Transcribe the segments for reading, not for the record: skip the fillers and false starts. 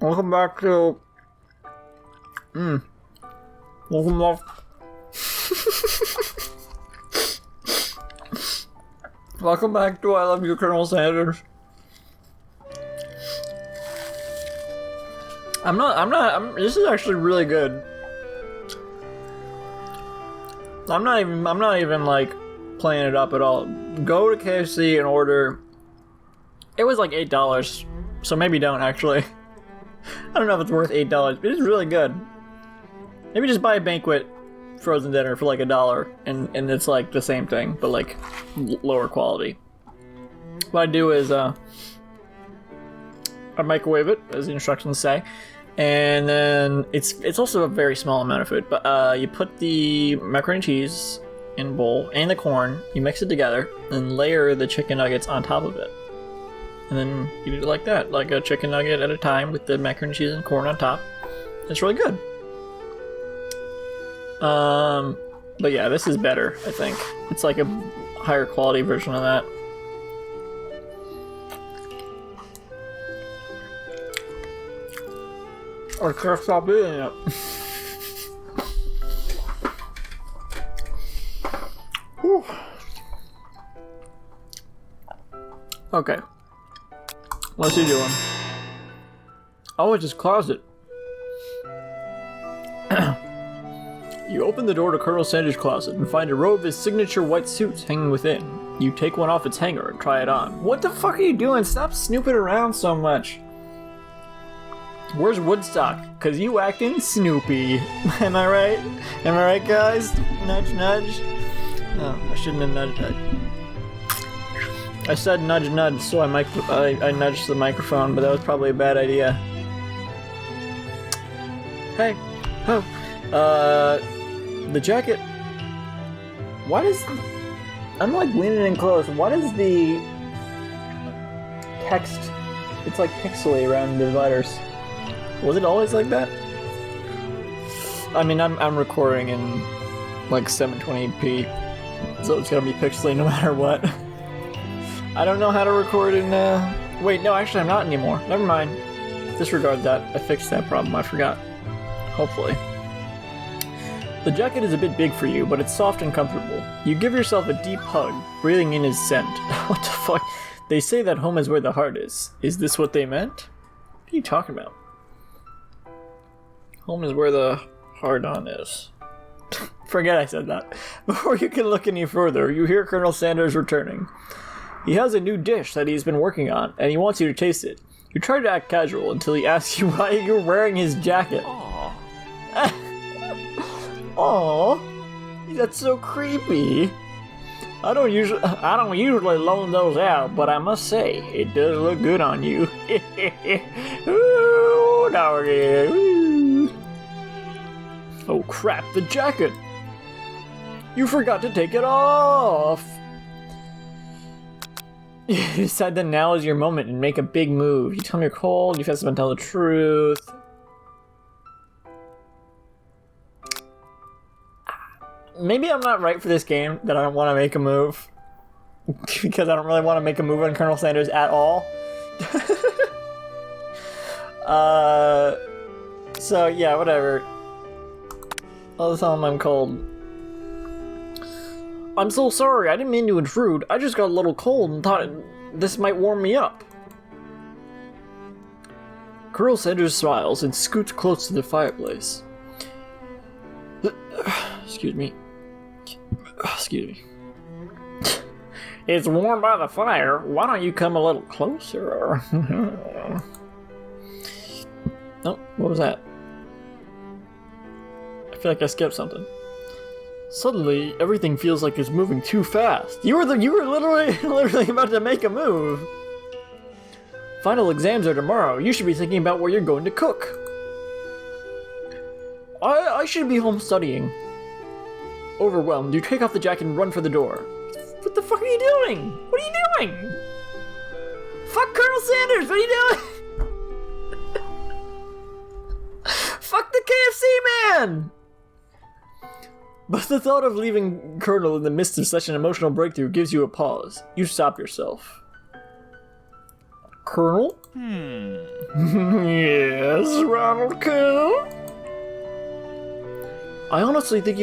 Welcome back to... Welcome back... Welcome back to I Love You, Colonel Sanders. This is actually really good. I'm not even like playing it up at all. Go to KFC and order. It was like $8, so maybe don't actually. I don't know if it's worth $8, but it's really good. Maybe just buy a Banquet frozen dinner for like $1, and it's like the same thing, but like lower quality. What I do is I microwave it, as the instructions say, and then it's also a very small amount of food. But you put the macaroni and cheese in a bowl and the corn, you mix it together, and layer the chicken nuggets on top of it. And then you do it like that, like a chicken nugget at a time with the macaroni and cheese and corn on top. It's really good. But yeah, this is better, I think. It's like a higher quality version of that. I can't stop eating it. Whew. Okay. What's he doing? Oh, it's his closet. You open the door to Colonel Sanders' closet and find a row of his signature white suits hanging within. You take one off its hanger and try it on. What the fuck are you doing? Stop snooping around so much. Where's Woodstock? Cause you acting Snoopy. Am I right? Am I right, guys? Nudge, nudge. Oh, I shouldn't have nudged that. I said nudge, nudge, so I nudged the microphone, but that was probably a bad idea. Hey. Oh. The jacket. Why does... I'm like leaning in close. Why does the text... It's like pixely around the letters. Was it always like that? I mean, I'm recording in like 720p, so it's gonna be pixely no matter what. I don't know how to record in, Wait, no, actually I'm not anymore. Never mind. Disregard that. I fixed that problem. I forgot. Hopefully. The jacket is a bit big for you, but it's soft and comfortable. You give yourself a deep hug, breathing in his scent. What the fuck? They say that home is where the heart is. Is this what they meant? What are you talking about? Home is where the heart-on is. Forget I said that. Before you can look any further, you hear Colonel Sanders returning. He has a new dish that he's been working on, and he wants you to taste it. You try to act casual until he asks you why you're wearing his jacket. Aww. Aww, that's so creepy. I don't usually loan those out, but I must say it does look good on you. Ooh, doggy. Ooh. Oh crap! The jacket. You forgot to take it off. You decide that now is your moment and make a big move. You tell him you're cold. You fess up and tell the truth. Maybe I'm not right for this game, that I don't want to make a move. Because I don't really want to make a move on Colonel Sanders at all. So yeah, whatever. I'll tell him I'm cold. I'm so sorry, I didn't mean to intrude. I just got a little cold and thought this might warm me up. Colonel Sanders smiles and scoots close to the fireplace. Excuse me. It's warm by the fire. Why don't you come a little closer? Oh, what was that? I feel like I skipped something. Suddenly, everything feels like it's moving too fast. You were literally about to make a move. Final exams are tomorrow. You should be thinking about where you're going to cook. I should be home studying. Overwhelmed, you take off the jacket and run for the door. What the fuck are you doing? What are you doing? Fuck Colonel Sanders, what are you doing? Fuck the KFC man! But the thought of leaving Colonel in the midst of such an emotional breakthrough gives you a pause. You stop yourself. Colonel? Yes, Ronald Colonel? I honestly think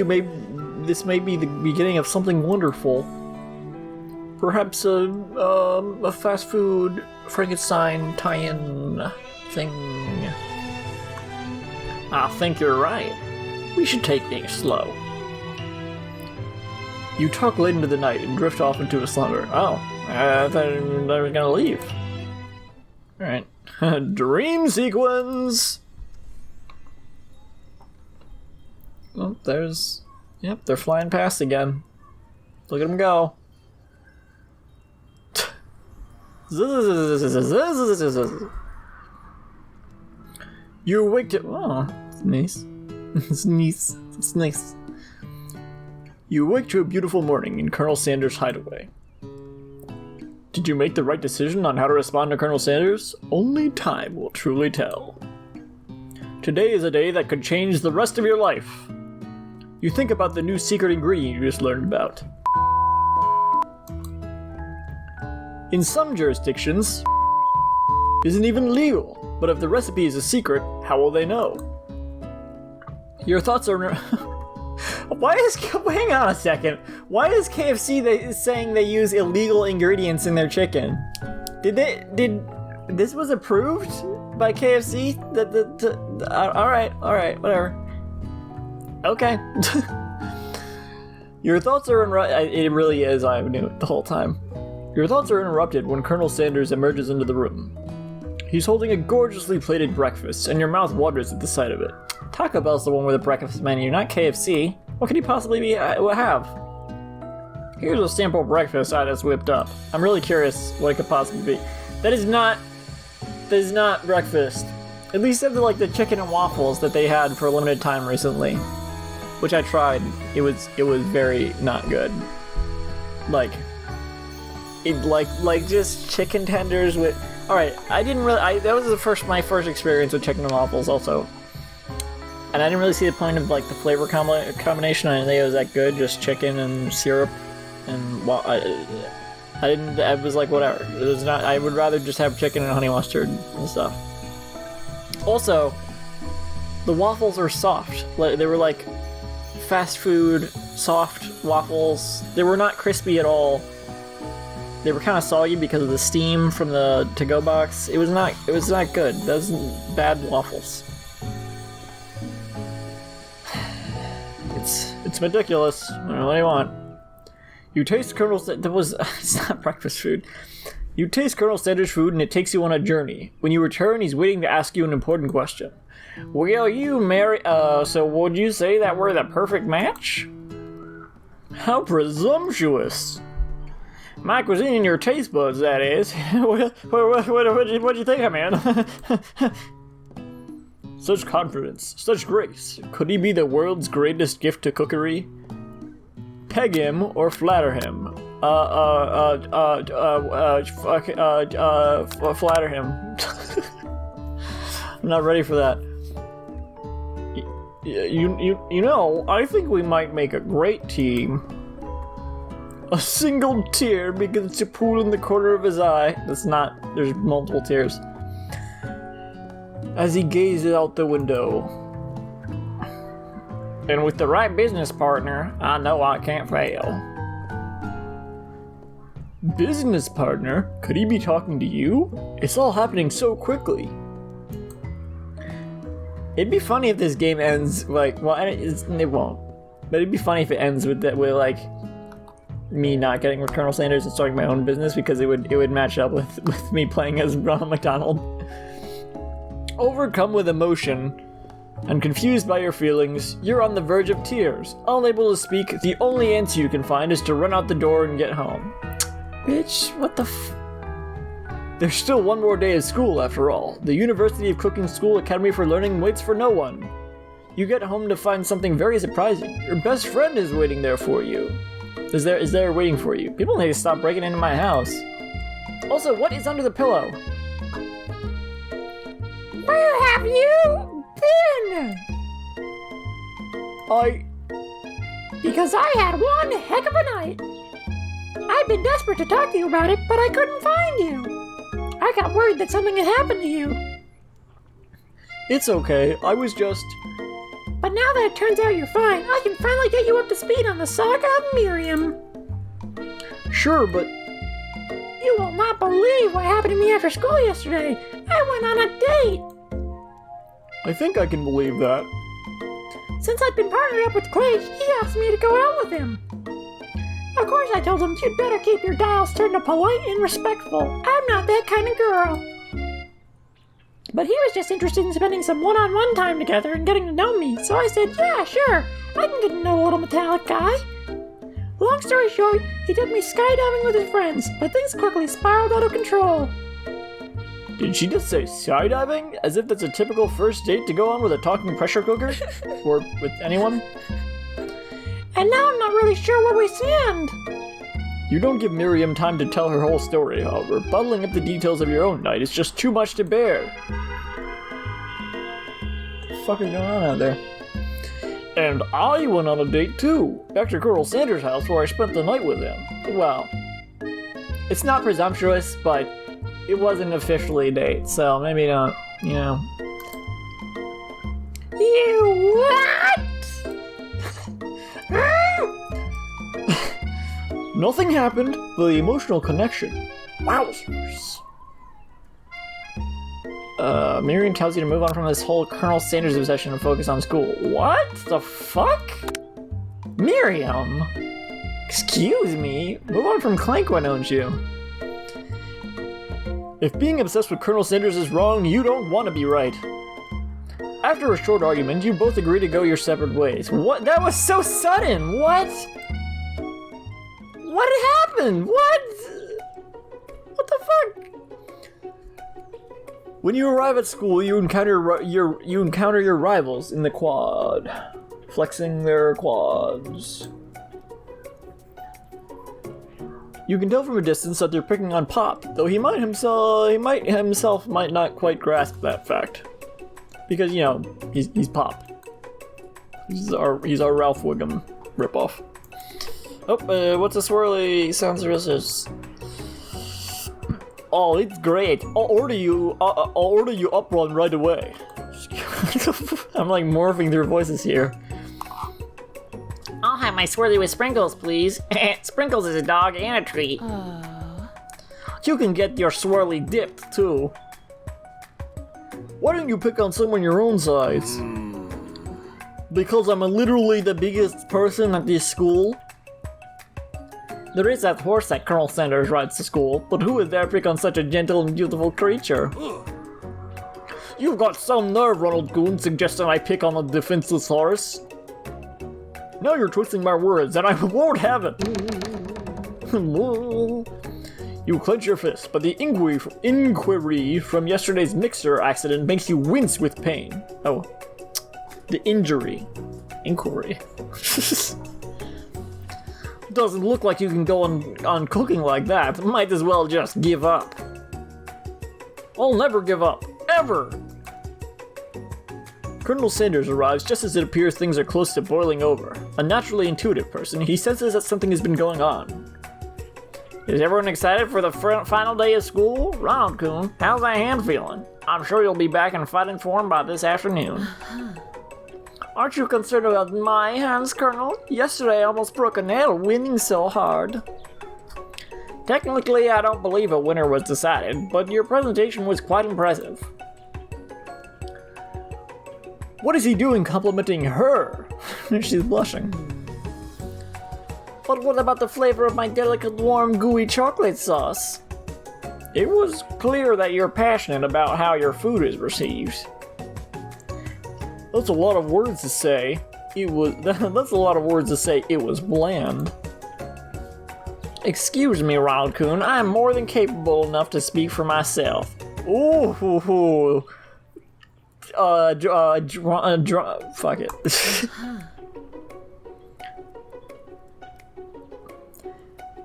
this may be the beginning of something wonderful. Perhaps a fast food Frankenstein tie-in thing. I think you're right. We should take things slow. You talk late into the night and drift off into a slumber. Oh, I thought I was gonna leave. Alright. Dream sequence! Oh, there's... Yep, they're flying past again. Look at them go. You awake to... Oh, it's nice. It's nice. It's nice. You awake to a beautiful morning in Colonel Sanders' hideaway. Did you make the right decision on how to respond to Colonel Sanders? Only time will truly tell. Today is a day that could change the rest of your life. You think about the new secret ingredient you just learned about. In some jurisdictions, isn't even legal, but if the recipe is a secret, how will they know? Your thoughts are... Hang on a second. Why is KFC saying they use illegal ingredients in their chicken? This was approved by KFC? Alright, whatever. Okay. Your thoughts are it really is, I knew it the whole time. Your thoughts are interrupted when Colonel Sanders emerges into the room. He's holding a gorgeously plated breakfast, and your mouth waters at the sight of it. Taco Bell's the one with a breakfast menu, not KFC. What could he possibly have? Here's a sample breakfast I just whipped up. I'm really curious what it could possibly be. That is not breakfast. At least of the chicken and waffles that they had for a limited time recently, which I tried. It was very not good. Like just chicken tenders with. All right, that was my first experience with chicken and waffles also. And I didn't really see the point of the flavor combination. I didn't think it was that good, just chicken and syrup. And well, I was like, whatever. It was not. I would rather just have chicken and honey mustard and stuff. Also, the waffles are soft. They were like fast food soft waffles. They were not crispy at all. They were kind of soggy because of the steam from the to-go box. It was not good. Those bad waffles. It's ridiculous. What do you want? You taste it's not breakfast food. You taste Colonel Sanders' food and it takes you on a journey. When you return, he's waiting to ask you an important question. Will you marry... so would you say that we're the perfect match? How presumptuous. My cuisine and your taste buds, that is. What'd you think, man? Such confidence, such grace. Could he be the world's greatest gift to cookery? Peg him or flatter him. Flatter him. I'm not ready for that. You know, I think we might make a great team. A single tear begins to pool in the corner of his eye. There's multiple tears. As he gazes out the window. And with the right business partner, I know I can't fail. Business partner? Could he be talking to you? It's all happening so quickly. It'd be funny if this game ends it won't. But it'd be funny if it ends with me not getting with Colonel Sanders and starting my own business, because it would match up with me playing as Ronald McDonald. Overcome with emotion and confused by your feelings, you're on the verge of tears. Unable to speak, the only answer you can find is to run out the door and get home. Bitch, what the There's still one more day of school after all. The University of Cooking School Academy for Learning waits for no one. You get home to find something very surprising. Your best friend is waiting there for you. Is there waiting for you? People need to stop breaking into my house. Also, what is under the pillow? Where have you been? Because I had one heck of a night. I've been desperate to talk to you about it, but I couldn't find you. I I got worried that something had happened to you. It's okay, I was just... But now that it turns out you're fine, I can finally get you up to speed on the saga of Miriam. Sure, but... You will not believe what happened to me after school yesterday. I went on a date. I think I can believe that. Since I'd been partnered up with Clay, he asked me to go out with him. Of course I told him you'd better keep your dials turned to polite and respectful. I'm not that kind of girl. But he was just interested in spending some one-on-one time together and getting to know me, so I said, yeah, sure, I can get to know a little metallic guy. Long story short, he took me skydiving with his friends, but things quickly spiraled out of control. Did she just say skydiving? As if that's a typical first date to go on with a talking pressure cooker? Or with anyone? And now I'm not really sure where we stand. You don't give Miriam time to tell her whole story, however. Bottling up the details of your own night is just too much to bear. What the fuck is going on out there? And I went on a date too, back to Colonel Sanders' house where I spent the night with him. Well, it's not presumptuous, but it wasn't officially a date, so maybe don't, you know. You what? Nothing happened, but the emotional connection. Wowzers. Miriam tells you to move on from this whole Colonel Sanders obsession and focus on school. What the fuck? Miriam? Excuse me? Move on from Clank, why don't you? If being obsessed with Colonel Sanders is wrong, you don't want to be right. After a short argument, you both agree to go your separate ways. What? That was so sudden! What? What happened? What? What the fuck? When you arrive at school, you encounter your rivals in the quad, flexing their quads. You can tell from a distance that they're picking on Pop, though he might himself not quite grasp that fact, because you know he's Pop. He's our Ralph Wiggum ripoff. Oh, what's a swirly sound services? Oh, it's great. I'll order you up run right away. I'm like morphing through voices here. I'll have my swirly with sprinkles, please. Sprinkles is a dog and a treat. You can get your swirly dipped too. Why don't you pick on someone your own size? Because I'm literally the biggest person at this school. There is that horse that Colonel Sanders rides to school, but who would dare pick on such a gentle and beautiful creature? You've got some nerve, Ronald Goon, suggesting I pick on a defenseless horse. Now you're twisting my words, and I won't have it! You clench your fist, but the inquiry from yesterday's mixer accident makes you wince with pain. Oh. The injury. Inquiry. Doesn't look like you can go on cooking like that. Might as well just give up. I'll never give up. Ever! Colonel Sanders arrives just as it appears things are close to boiling over. A naturally intuitive person, he senses that something has been going on. Is everyone excited for the final day of school? Ronald Coon, how's that hand feeling? I'm sure you'll be back in fighting form by this afternoon. Aren't you concerned about my hands, Colonel? Yesterday I almost broke a nail winning so hard. Technically, I don't believe a winner was decided, but your presentation was quite impressive. What is he doing complimenting her? She's blushing. But what about the flavor of my delicate, warm, gooey chocolate sauce? It was clear that you're passionate about how your food is received. That's a lot of words to say. That's a lot of words to say it was bland. Excuse me, Ronald Coon. I am more than capable enough to speak for myself. Ooh, fuck it.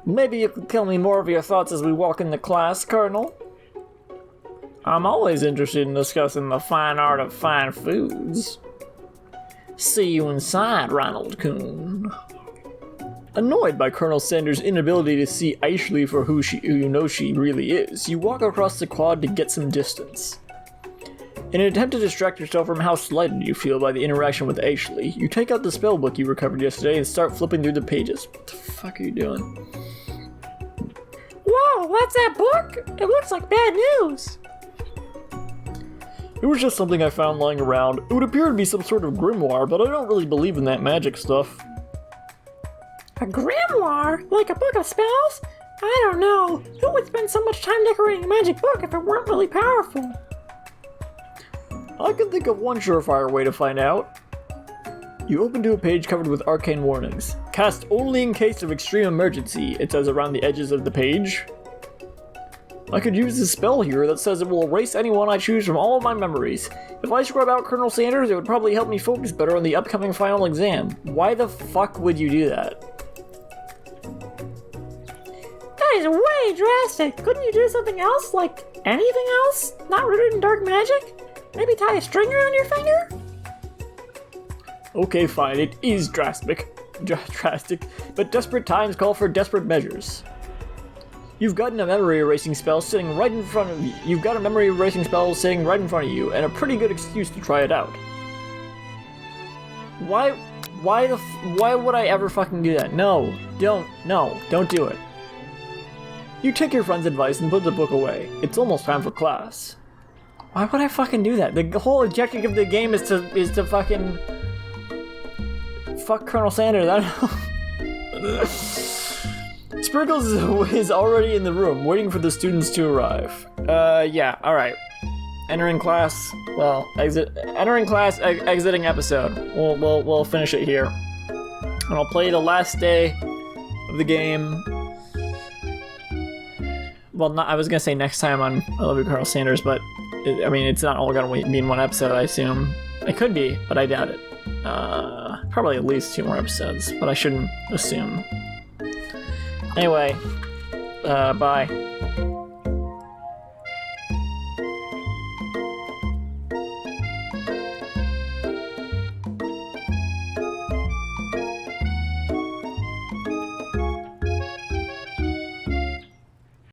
Maybe you could tell me more of your thoughts as we walk into class, Colonel. I'm always interested in discussing the fine art of fine foods. See you inside, Ronald Coon. Annoyed by Colonel Sanders' inability to see Ashley for who you know she really is, you walk across the quad to get some distance. In an attempt to distract yourself from how slighted you feel by the interaction with Ashley, you take out the spellbook you recovered yesterday and start flipping through the pages. What the fuck are you doing? Whoa, what's that book? It looks like bad news. It was just something I found lying around. It would appear to be some sort of grimoire, but I don't really believe in that magic stuff. A grimoire? Like a book of spells? I don't know. Who would spend so much time decorating a magic book if it weren't really powerful? I can think of one surefire way to find out. You open to a page covered with arcane warnings. Cast only in case of extreme emergency, it says around the edges of the page. I could use this spell here that says it will erase anyone I choose from all of my memories. If I scrub out Colonel Sanders, it would probably help me focus better on the upcoming final exam. Why the fuck would you do that? That is way drastic. Couldn't you do something else? Like anything else? Not rooted in dark magic? Maybe tie a string around your finger? Okay, fine, it is drastic, but desperate times call for desperate measures. You've got a memory erasing spell sitting right in front of you. And a pretty good excuse to try it out. Why would I ever fucking do that? No, don't do it. You take your friend's advice and put the book away. It's almost time for class. Why would I fucking do that? The whole objective of the game is to fucking fuck Colonel Sanders. I don't know. Sprinkles is already in the room, waiting for the students to arrive. Yeah, alright. Entering class, exiting episode. We'll finish it here. And I'll play the last day of the game. Well, I was gonna say next time on I Love You, Colonel Sanders, but it's not all gonna be in one episode, I assume. It could be, but I doubt it. Probably at least 2 more episodes, but I shouldn't assume. Anyway, bye.